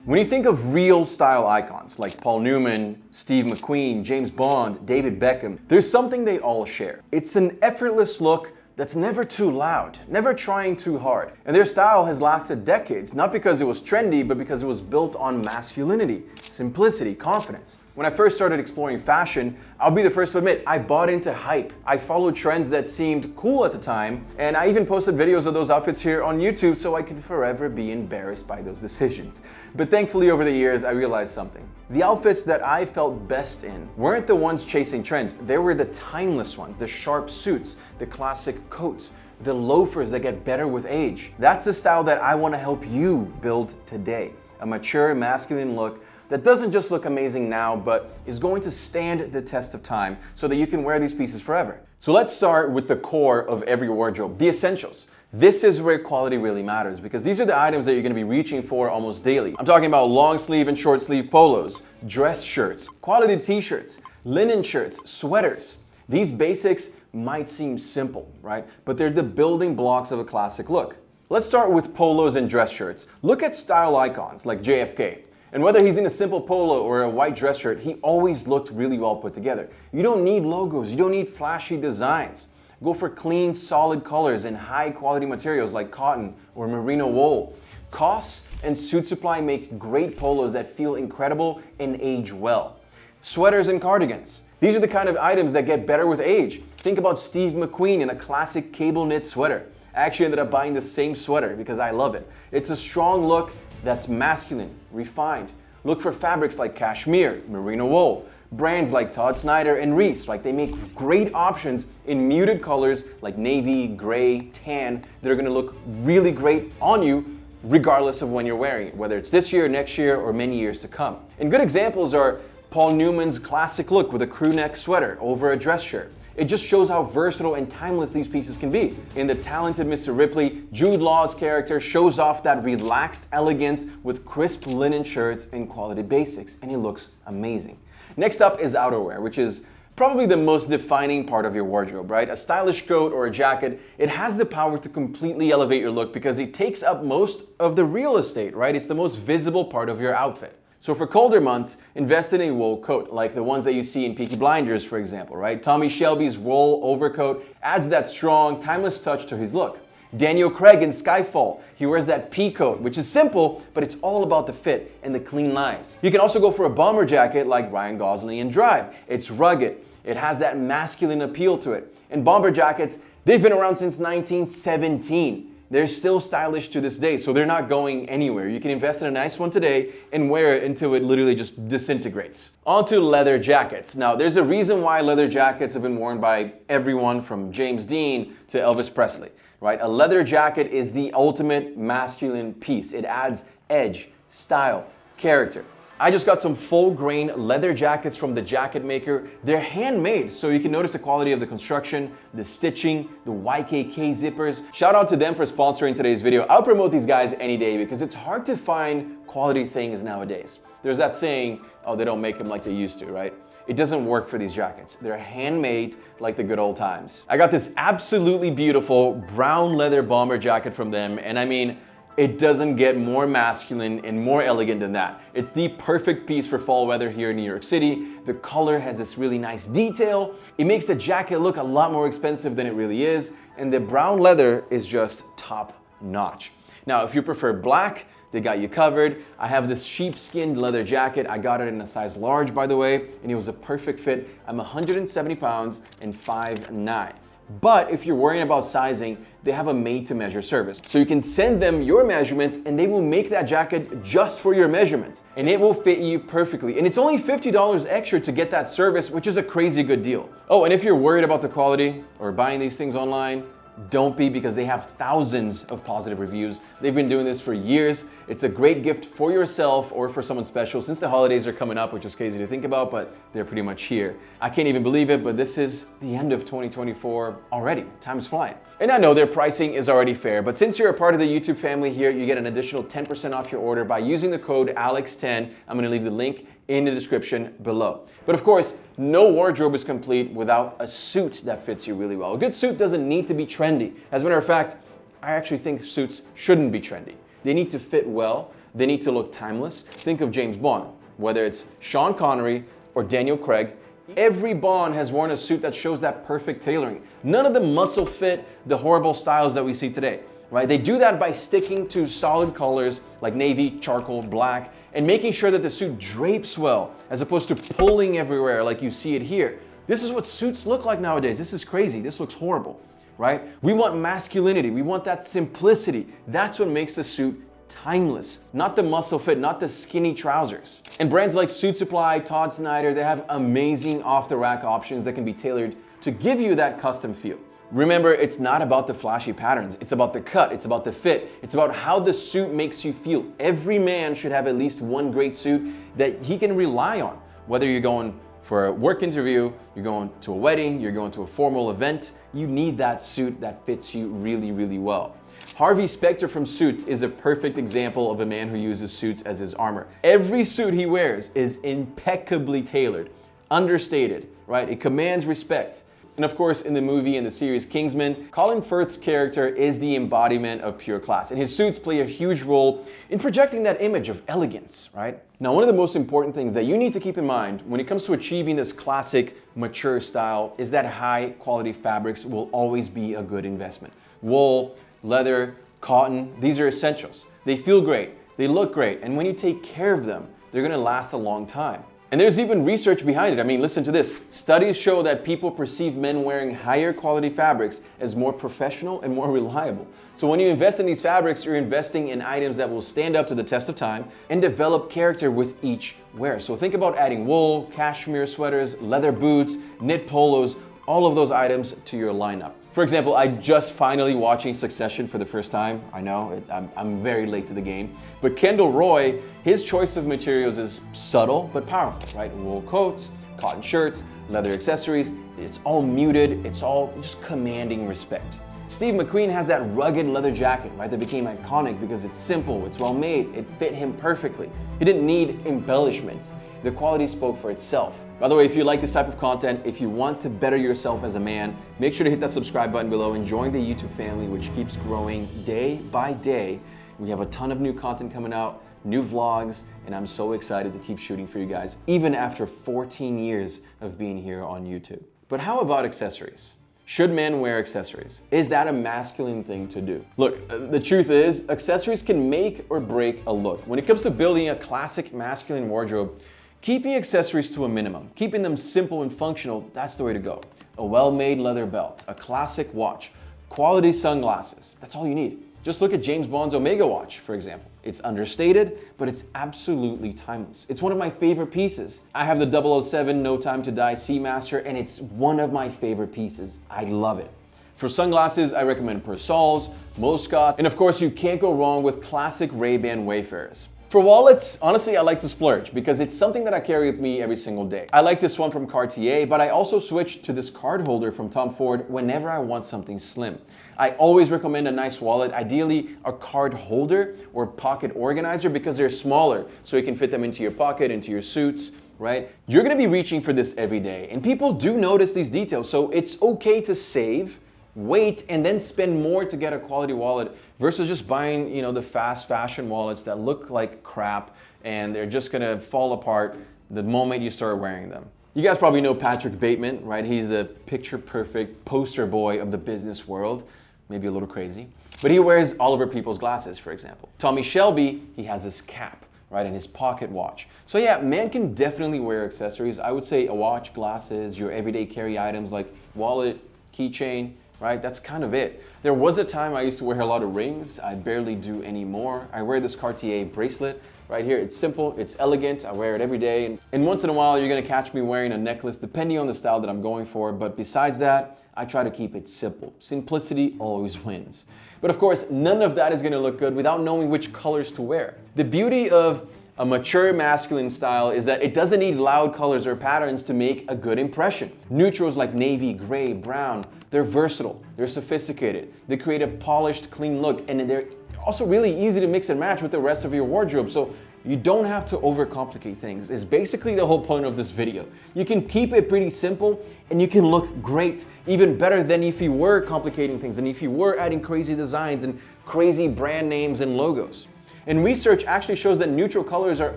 When you think of real style icons like Paul Newman, Steve McQueen, James Bond, David Beckham, there's something they all share. It's an effortless look that's never too loud, never trying too hard. And their style has lasted decades, not because it was trendy, but because it was built on masculinity, simplicity, confidence. When I first started exploring fashion, I'll be the first to admit, I bought into hype. I followed trends that seemed cool at the time, and I even posted videos of those outfits here on YouTube so I could forever be embarrassed by those decisions. But thankfully over the years, I realized something. The outfits that I felt best in weren't the ones chasing trends. They were the timeless ones, the sharp suits, the classic coats, the loafers that get better with age. That's the style that I want to help you build today. A mature, masculine look that doesn't just look amazing now, but is going to stand the test of time so that you can wear these pieces forever. So let's start with the core of every wardrobe, the essentials. This is where quality really matters because these are the items that you're going to be reaching for almost daily. I'm talking about long sleeve and short sleeve polos, dress shirts, quality t-shirts, linen shirts, sweaters. These basics might seem simple, right? But they're the building blocks of a classic look. Let's start with polos and dress shirts. Look at style icons like JFK. And whether he's in a simple polo or a white dress shirt, he always looked really well put together. You don't need logos, you don't need flashy designs. Go for clean, solid colors and high quality materials like cotton or merino wool. Costa and Suit Supply make great polos that feel incredible and age well. Sweaters and cardigans. These are the kind of items that get better with age. Think about Steve McQueen in a classic cable knit sweater. I actually ended up buying the same sweater because I love it. It's a strong look that's masculine, refined. Look for fabrics like cashmere, merino wool. Brands like Todd Snyder and Reese, like they make great options in muted colors like navy, gray, tan that are gonna look really great on you regardless of when you're wearing it, whether it's this year, next year, or many years to come. And good examples are Paul Newman's classic look with a crew neck sweater over a dress shirt. It just shows how versatile and timeless these pieces can be. In The Talented Mr. Ripley, Jude Law's character shows off that relaxed elegance with crisp linen shirts and quality basics, and it looks amazing. Next up is outerwear, which is probably the most defining part of your wardrobe, right? A stylish coat or a jacket, it has the power to completely elevate your look because it takes up most of the real estate, right? It's the most visible part of your outfit. So for colder months, invest in a wool coat, like the ones that you see in Peaky Blinders, for example, right? Tommy Shelby's wool overcoat adds that strong, timeless touch to his look. Daniel Craig in Skyfall, he wears that pea coat, which is simple, but it's all about the fit and the clean lines. You can also go for a bomber jacket like Ryan Gosling in Drive. It's rugged, it has that masculine appeal to it. And bomber jackets, they've been around since 1917. They're still stylish to this day, so they're not going anywhere. You can invest in a nice one today and wear it until it literally just disintegrates. On to leather jackets. Now, there's a reason why leather jackets have been worn by everyone from James Dean to Elvis Presley, right? A leather jacket is the ultimate masculine piece. It adds edge, style, character. I just got some full grain leather jackets from the jacket maker. They're handmade, so you can notice the quality of the construction, the stitching, the YKK zippers. Shout out to them for sponsoring today's video. I'll promote these guys any day because it's hard to find quality things nowadays. There's that saying, oh, they don't make them like they used to, right? It doesn't work for these jackets. They're handmade like the good old times. I got this absolutely beautiful brown leather bomber jacket from them, and I mean, it doesn't get more masculine and more elegant than that. It's the perfect piece for fall weather here in New York City. The color has this really nice detail. It makes the jacket look a lot more expensive than it really is, and the brown leather is just top notch. Now, if you prefer black, they got you covered. I have this sheepskin leather jacket. I got it in a size large, by the way, and it was a perfect fit. I'm 170 pounds and 5'9". But if you're worrying about sizing, they have a made-to-measure service. So you can send them your measurements and they will make that jacket just for your measurements. And it will fit you perfectly. And it's only $50 extra to get that service, which is a crazy good deal. Oh, and if you're worried about the quality or buying these things online, don't be, because they have thousands of positive reviews. They've been doing this for years. It's a great gift for yourself or for someone special since the holidays are coming up, which is crazy to think about, but they're pretty much here. I can't even believe it, but this is the end of 2024 already. Time's flying. And I know their pricing is already fair, but since you're a part of the YouTube family here, you get an additional 10% off your order by using the code ALEX10. I'm gonna leave the link in the description below. But of course, no wardrobe is complete without a suit that fits you really well. A good suit doesn't need to be trendy. As a matter of fact, I actually think suits shouldn't be trendy. They need to fit well, they need to look timeless. Think of James Bond, whether it's Sean Connery or Daniel Craig. Every Bond has worn a suit that shows that perfect tailoring. None of the muscle fit, the horrible styles that we see today, right? They do that by sticking to solid colors like navy, charcoal, black, and making sure that the suit drapes well, as opposed to pulling everywhere like you see it here. This is what suits look like nowadays. This is crazy. This looks horrible, right? We want masculinity. We want that simplicity. That's what makes the suit timeless, not the muscle fit, not the skinny trousers. And brands like Suit Supply, Todd Snyder, they have amazing off-the-rack options that can be tailored to give you that custom feel. Remember, it's not about the flashy patterns. It's about the cut. It's about the fit. It's about how the suit makes you feel. Every man should have at least one great suit that he can rely on. Whether you're going for a work interview, you're going to a wedding, you're going to a formal event, you need that suit that fits you really, really well. Harvey Specter from Suits is a perfect example of a man who uses suits as his armor. Every suit he wears is impeccably tailored, understated, right? It commands respect. And of course, in the movie and the series Kingsman, Colin Firth's character is the embodiment of pure class, and his suits play a huge role in projecting that image of elegance, right? Now, one of the most important things that you need to keep in mind when it comes to achieving this classic, mature style is that high quality fabrics will always be a good investment. Wool, leather, cotton, these are essentials. They feel great, they look great, and when you take care of them, they're gonna last a long time. And there's even research behind it. I mean, listen to this. Studies show that people perceive men wearing higher quality fabrics as more professional and more reliable. So when you invest in these fabrics, you're investing in items that will stand up to the test of time and develop character with each wear. So think about adding wool, cashmere sweaters, leather boots, knit polos, all of those items to your lineup. For example, I just finally watching Succession for the first time. I know, I'm very late to the game. But Kendall Roy, his choice of materials is subtle but powerful, right? Wool coats, cotton shirts, leather accessories. It's all muted, it's all just commanding respect. Steve McQueen has that rugged leather jacket, right? That became iconic because it's simple, it's well made, it fit him perfectly. He didn't need embellishments. The quality spoke for itself. By the way, if you like this type of content, if you want to better yourself as a man, make sure to hit that subscribe button below and join the YouTube family, which keeps growing day by day. We have a ton of new content coming out, new vlogs, and I'm so excited to keep shooting for you guys, even after 14 years of being here on YouTube. But how about accessories? Should men wear accessories? Is that a masculine thing to do? Look, the truth is, accessories can make or break a look. When it comes to building a classic masculine wardrobe, keeping accessories to a minimum, keeping them simple and functional, that's the way to go. A well-made leather belt, a classic watch, quality sunglasses, that's all you need. Just look at James Bond's Omega watch, for example. It's understated, but it's absolutely timeless. It's one of my favorite pieces. I have the 007 No Time to Die Seamaster, and it's one of my favorite pieces. I love it. For sunglasses, I recommend Persols, Moscas, and of course, you can't go wrong with classic Ray-Ban Wayfarers. For wallets, honestly, I like to splurge because it's something that I carry with me every single day. I like this one from Cartier, but I also switch to this card holder from Tom Ford whenever I want something slim. I always recommend a nice wallet, ideally a card holder or pocket organizer because they're smaller, so you can fit them into your pocket, into your suits, right? You're gonna be reaching for this every day, and people do notice these details, so it's okay to save, wait, and then spend more to get a quality wallet versus just buying, the fast fashion wallets that look like crap and they're just gonna fall apart the moment you start wearing them. You guys probably know Patrick Bateman, right? He's the picture-perfect poster boy of the business world, maybe a little crazy, but he wears Oliver Peoples glasses, for example. Tommy Shelby, he has his cap, right, and his pocket watch. So yeah, men can definitely wear accessories. I would say a watch, glasses, your everyday carry items like wallet, keychain, right? That's kind of it. There was a time I used to wear a lot of rings. I barely do anymore. I wear this Cartier bracelet right here. It's simple, it's elegant. I wear it every day. And once in a while, you're gonna catch me wearing a necklace depending on the style that I'm going for. But besides that, I try to keep it simple. Simplicity always wins. But of course, none of that is gonna look good without knowing which colors to wear. The beauty of a mature masculine style is that it doesn't need loud colors or patterns to make a good impression. Neutrals like navy, gray, brown, they're versatile, they're sophisticated, they create a polished, clean look, and they're also really easy to mix and match with the rest of your wardrobe, so you don't have to overcomplicate things. It's basically the whole point of this video. You can keep it pretty simple and you can look great, even better than if you were complicating things, and if you were adding crazy designs and crazy brand names and logos. And research actually shows that neutral colors are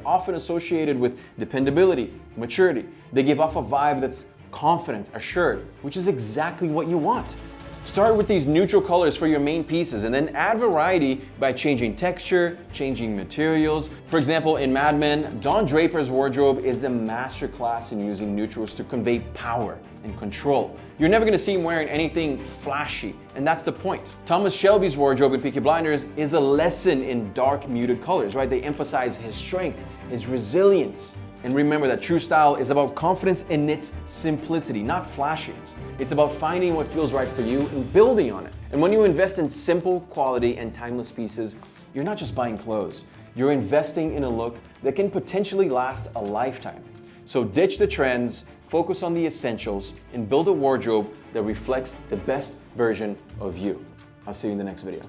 often associated with dependability, maturity. They give off a vibe that's confident, assured, which is exactly what you want. Start with these neutral colors for your main pieces and then add variety by changing texture, changing materials. For example, in Mad Men, Don Draper's wardrobe is a masterclass in using neutrals to convey power and control. You're never gonna see him wearing anything flashy, and that's the point. Thomas Shelby's wardrobe in Peaky Blinders is a lesson in dark, muted colors, right? They emphasize his strength, his resilience. And remember that true style is about confidence in its simplicity, not flashiness. It's about finding what feels right for you and building on it. And when you invest in simple, quality, and timeless pieces, you're not just buying clothes. You're investing in a look that can potentially last a lifetime. So ditch the trends, focus on the essentials, and build a wardrobe that reflects the best version of you. I'll see you in the next video.